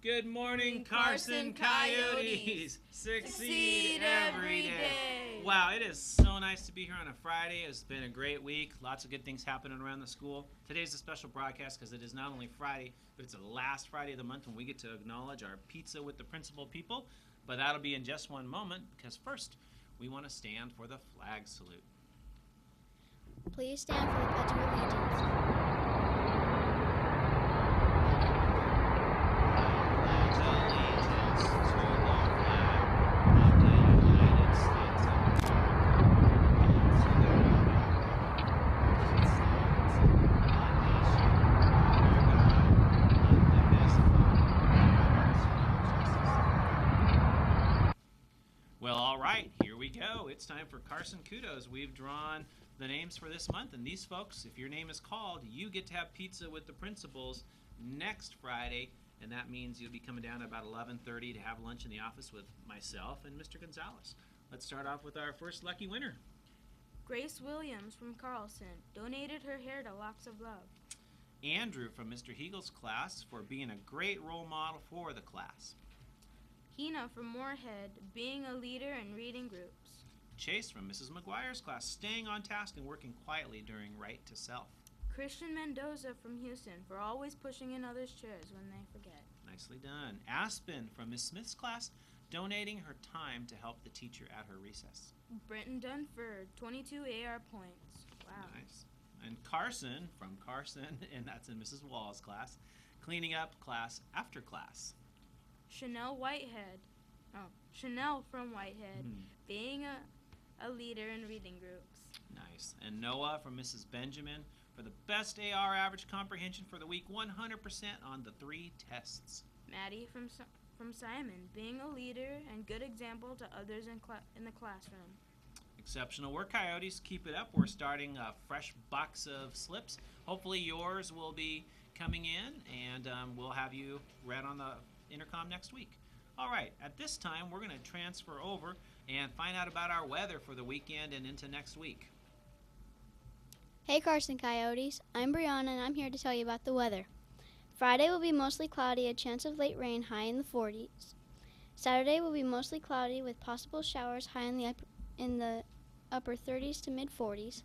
Good morning, Carson Coyotes. Succeed every day. Wow, it is so nice to be here on a Friday. It's been a great week. Lots of good things happening around the school. Today's a special broadcast because it is not only Friday, but it's the last Friday of the month when we get to acknowledge our Pizza with the Principal people. But that'll be in just one moment because first, we want to stand for the flag salute. Please stand for the Pledge of Allegiance. Well, all right, here we go. It's time for Carson Kudos. We've drawn the names for this month, and these folks, if your name is called, you get to have pizza with the principals next Friday, and that means you'll be coming down at about 11:30 to have lunch in the office with myself and Mr. Gonzalez. Let's start off with our first lucky winner. Grace Williams from Carlson donated her hair to Locks of Love. Andrew from Mr. Heagle's class for being a great role model for the class. Hina from Moorhead, being a leader in reading groups. Chase from Mrs. McGuire's class, staying on task and working quietly during Right to Self. Christian Mendoza from Houston, for always pushing in others' chairs when they forget. Nicely done. Aspen from Miss Smith's class, donating her time to help the teacher at her recess. Brenton Dunford, 22 AR points. Wow. Nice. And Carson from Carson, and that's in Mrs. Wall's class, cleaning up class after class. Chanel from Whitehead, being a leader in reading groups. Nice. And Noah from Mrs. Benjamin for the best AR average comprehension for the week, 100% on the 3 tests. Maddie from Simon, being a leader and good example to others in the classroom. Exceptional work, Coyotes. Keep it up. We're starting a fresh box of slips. Hopefully yours will be coming in, and we'll have you read on the intercom next week. All right, at this time, we're going to transfer over and find out about our weather for the weekend and into next week. Hey Carson Coyotes, I'm Brianna and I'm here to tell you about the weather. Friday will be mostly cloudy, a chance of late rain, high in the 40s. Saturday will be mostly cloudy with possible showers, high in the upper 30s to mid 40s.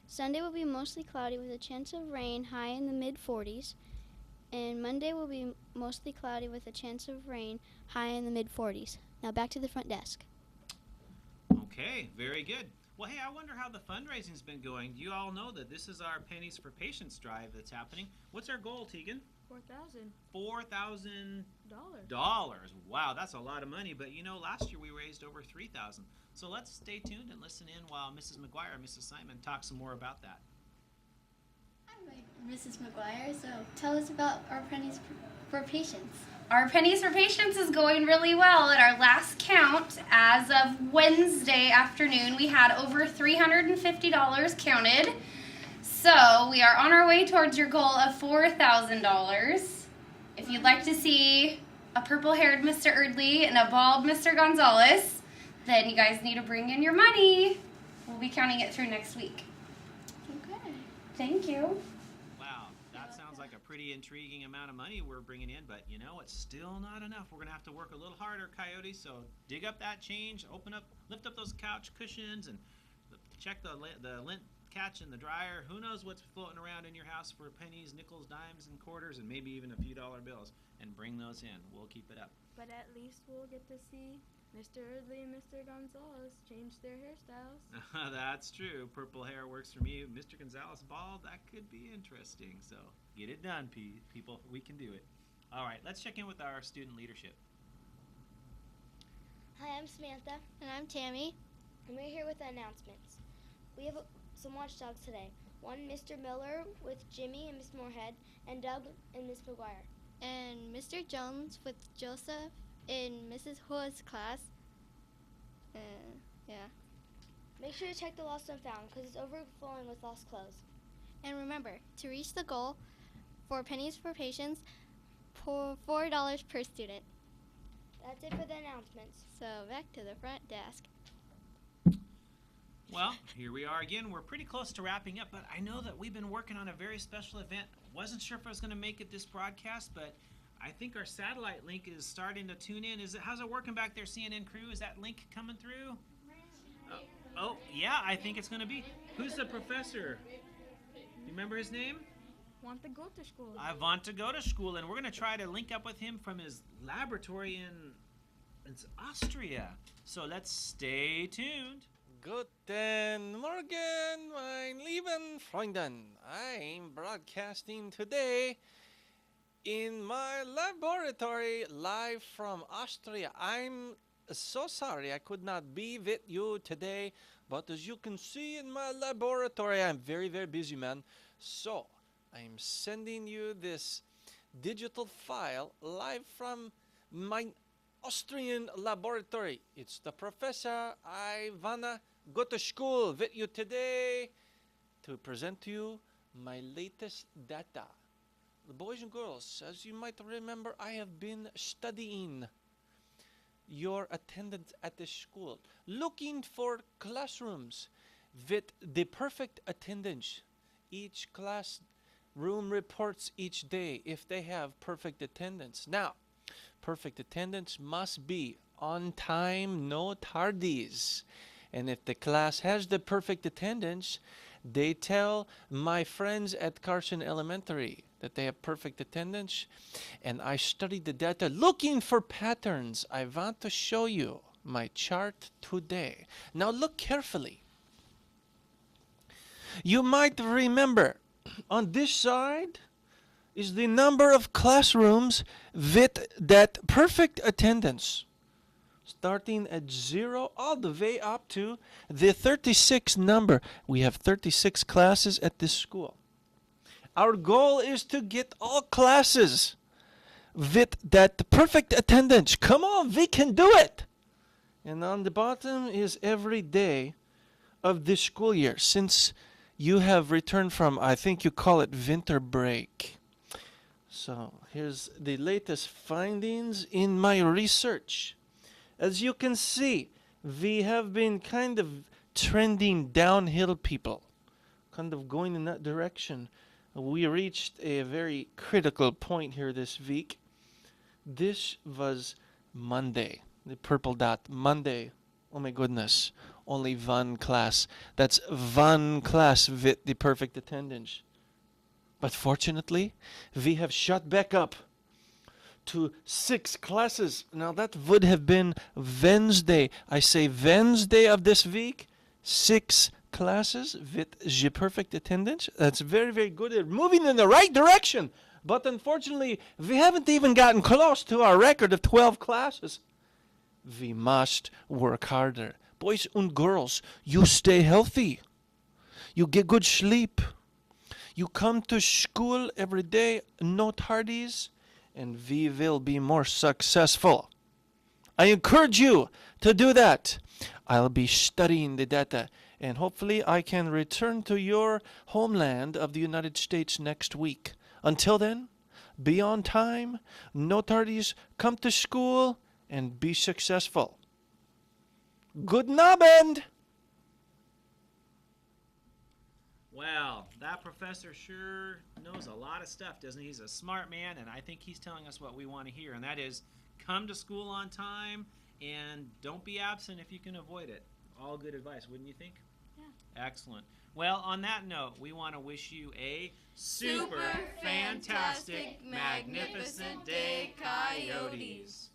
Sunday will be mostly cloudy with a chance of rain, high in the mid 40s. And Monday will be mostly cloudy with a chance of rain, high in the mid 40s. Now back to the front desk. Okay, very good. Well, hey, I wonder how the fundraising's been going. You all know that this is our Pennies for Patients drive that's happening. What's our goal, Tegan? $4,000. $4,000. Wow, that's a lot of money. But you know, last year we raised over $3,000. So let's stay tuned and listen in while Mrs. McGuire and Mrs. Simon talk some more about that. Mrs. McGuire, so tell us about our Pennies for Patients. Our Pennies for Patients is going really well. At our last count, as of Wednesday afternoon, we had over $350 counted. So we are on our way towards your goal of $4,000. If you'd like to see a purple-haired Mr. Erdley and a bald Mr. Gonzalez, then you guys need to bring in your money. We'll be counting it through next week. Okay. Thank you. Like a pretty intriguing amount of money we're bringing in, but you know, it's still not enough. We're gonna have to work a little harder, Coyote. So dig up that change, lift up those couch cushions, and check the lint catch in the dryer. Who knows what's floating around in your house for pennies, nickels, dimes, and quarters, and maybe even a few dollar bills, and bring those in. We'll keep it up. But at least we'll get to see Mr. Erdley and Mr. Gonzalez change their hairstyles. That's true. Purple hair works for me. Mr. Gonzalez bald, that could be interesting. So get it done, people. We can do it. All right, let's check in with our student leadership. Hi, I'm Samantha. And I'm Tammy. And we're here with the announcements. We have some watchdogs today. One, Mr. Miller with Jimmy and Miss Moorhead, and Doug and Miss McGuire. And Mr. Jones with Joseph in Mrs. Hua's class. Yeah. Make sure to check the lost and found because it's overflowing with lost clothes. And remember, to reach the goal for Pennies for Patients, for $4 per student. That's it for the announcements. So back to the front desk. Well, here we are again. We're pretty close to wrapping up, but I know that we've been working on a very special event. Wasn't sure if I was going to make it this broadcast, but I think our satellite link is starting to tune in. How's it working back there, CNN crew? Is that link coming through? Oh, yeah, I think it's going to be. Who's the professor? Do you remember his name? Want to go to school. I want to go to school, and we're going to try to link up with him from his laboratory in Austria. So let's stay tuned. Guten Morgen, mein lieben Freunden. I'm broadcasting today in my laboratory live from Austria. I'm so sorry I could not be with you today, but as you can see in my laboratory, I'm very, very busy, man. So I'm sending you this digital file live from my Austrian laboratory. It's the professor. I wanna go to school with you today to present to you my latest data. The boys and girls, as you might remember, I have been studying your attendance at the school, looking for classrooms with the perfect attendance. Each classroom reports each day if they have perfect attendance. Now, perfect attendance must be on time, no tardies. And if the class has the perfect attendance, they tell my friends at Carson Elementary that they have perfect attendance. And I studied the data looking for patterns. I want to show you my chart today. Now look carefully. You might remember on this side is the number of classrooms with that perfect attendance, starting at 0 all the way up to the 36 number. We have 36 classes at this school. Our goal is to get all classes with that perfect attendance. Come on, we can do it. And on the bottom is every day of this school year since you have returned from, I think you call it winter break. So here's the latest findings in my research. As you can see, we have been kind of trending downhill, people, kind of going in that direction. We reached a very critical point here this week. This was Monday, the purple dot, Monday. Oh my goodness, only one class. That's one class with the perfect attendance. But fortunately, we have shot back up to 6 classes. Now that would have been Wednesday. I say Wednesday of this week, 6 classes with the perfect attendance. That's very, very good. They're moving in the right direction. But unfortunately, we haven't even gotten close to our record of 12 classes. We must work harder. Boys and girls, you stay healthy. You get good sleep. You come to school every day, no tardies, and we will be more successful. I encourage you to do that. I'll be studying the data, and hopefully I can return to your homeland of the United States next week. Until then, be on time, no tardies, come to school, and be successful. Good Abend! Well, that professor sure knows a lot of stuff, doesn't he? He's a smart man, and I think he's telling us what we want to hear, and that is come to school on time and don't be absent if you can avoid it. All good advice, wouldn't you think? Yeah. Excellent. Well, on that note, we want to wish you a super fantastic, magnificent day, Coyotes.